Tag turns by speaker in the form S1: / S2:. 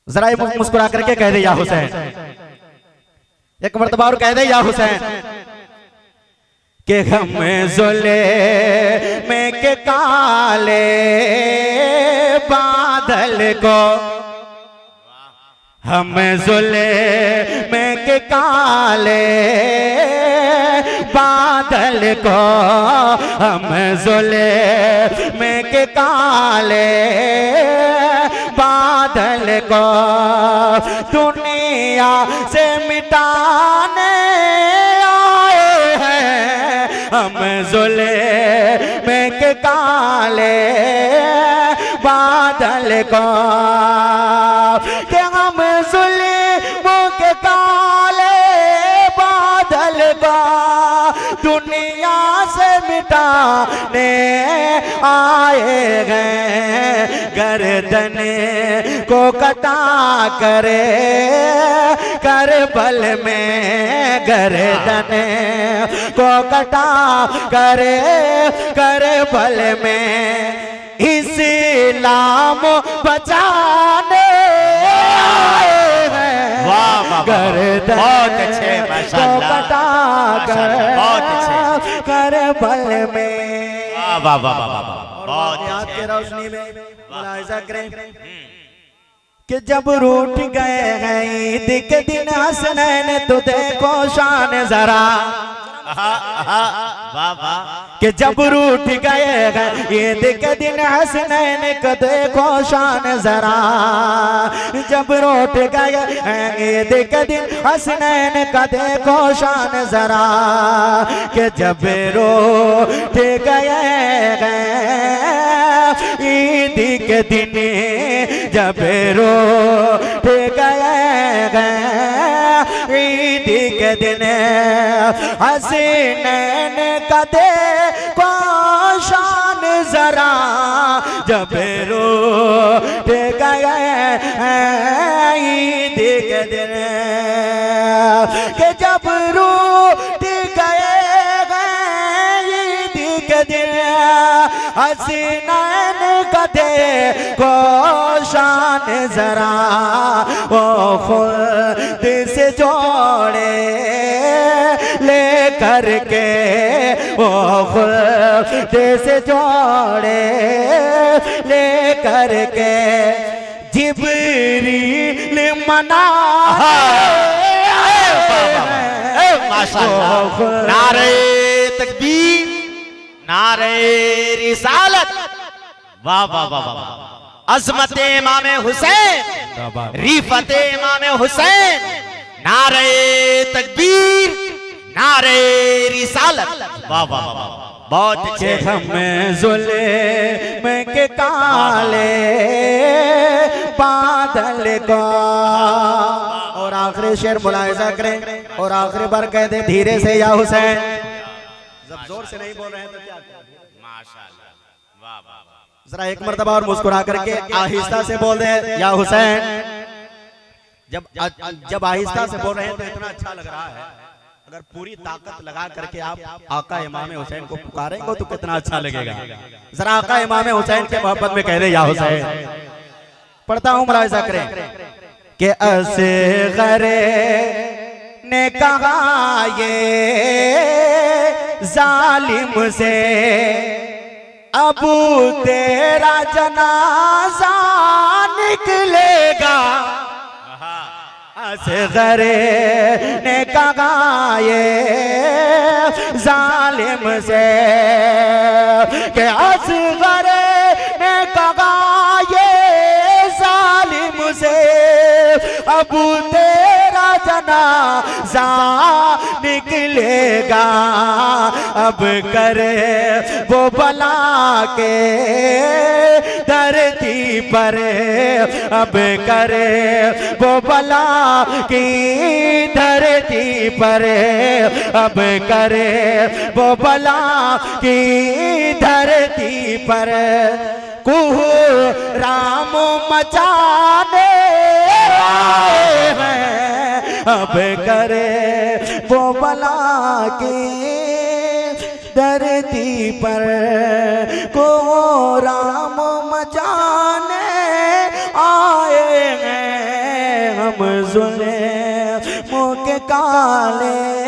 S1: जरा मुस्कुरा करके कह दे या हुसैन, एक मर्तबा और कह दे या हुसैन के हम जुले में के काले बादल को, हम जुले में के काले बादल को, हम जुले में के काले बादल को दुनिया से मिटाने आए हैं। हम जुले में के काले बादल को, कि हम जुले के काले बादल को दुनिया से मिटाने आए हैं। गर्दन को कटा करे करबल में, गर्दन को कटा करे करबल में इस्लाम बचाने आए हैं। गर्दन
S2: बहुत अच्छे,
S1: को कटा कर करबल में।
S2: वाह वाह वाह वाह, बहुत
S1: याद के रोशनी में मुलाहिजा करें कि जब रूठ गए हैं ईद के दिन हसनैन तो देखो शान जरा,
S2: वाह वाह,
S1: कि जब रूठ गए हैं ईद के दिन हसनैन को देखो शान जरा, जब रूठ गए हैं ईद के दिन हसनैन का देखो शान जरा, कि जब रूठ गए हैं ईद के दिन, जब रूठ गए हैं ईद के दिन हसनैन का देखो शान जरा, जब रूठ गए हैं ईद के दिन, कि जब रूठ गए हैं ईद के दिन हसनैन का देखो शान जरा, वो खुद से जोड़े ले करके, वो खुद से जोड़े ले करके जिब्रील मना
S2: माशाअल्लाह, नारे तकबीर, नारे रिसालत, वाह वाह वाह वाह, अज़मत इमाम हुसैन, रिफत इमाम हुसैन, नारे तकबीर, नारे रिसालत, वाह वाह वाह, बहुत अच्छे।
S1: हम जुले में के काले बादल को, और आखिरी शेर मुलाहिजा करें और आखिरी बार कह दे धीरे से या हुसैन, जब जोर से नहीं बोल रहे हैं तो क्या करें?
S2: माशाअल्लाह, वाह वाह वाह,
S1: जरा एक मर्तबा और मुस्कुरा करके आहिस्ता से बोल दे या हुसैन। जब आहिस्ता से बोल रहे हैं तो इतना अच्छा लग रहा है, अगर पूरी ताकत लगा करके आप आका इमाम हुसैन को पुकारेंगे तो कितना अच्छा लगेगा। जरा आका इमाम हुसैन के मोहब्बत में कह दे या हुसैन। पढ़ता हूँ, मुलाहिजा करें कि असग़रे ने कहा ये जालिम से अब तेरा जनाजा निकलेगा, असग़रे ने कहा ये जालिम से, कि असग़रे ने कहा ये जालिम से अब तेरा जनाजा निकलेगा, अब करे वो बला के धरती पर, अब करे वो बला की धरती पर, अब करे वो बला की धरती पर, कुह राम मचाने आए हैं, अब करे वो बला की धरती पर, को राम मचाने आए हैं। हम जुल्मों के काले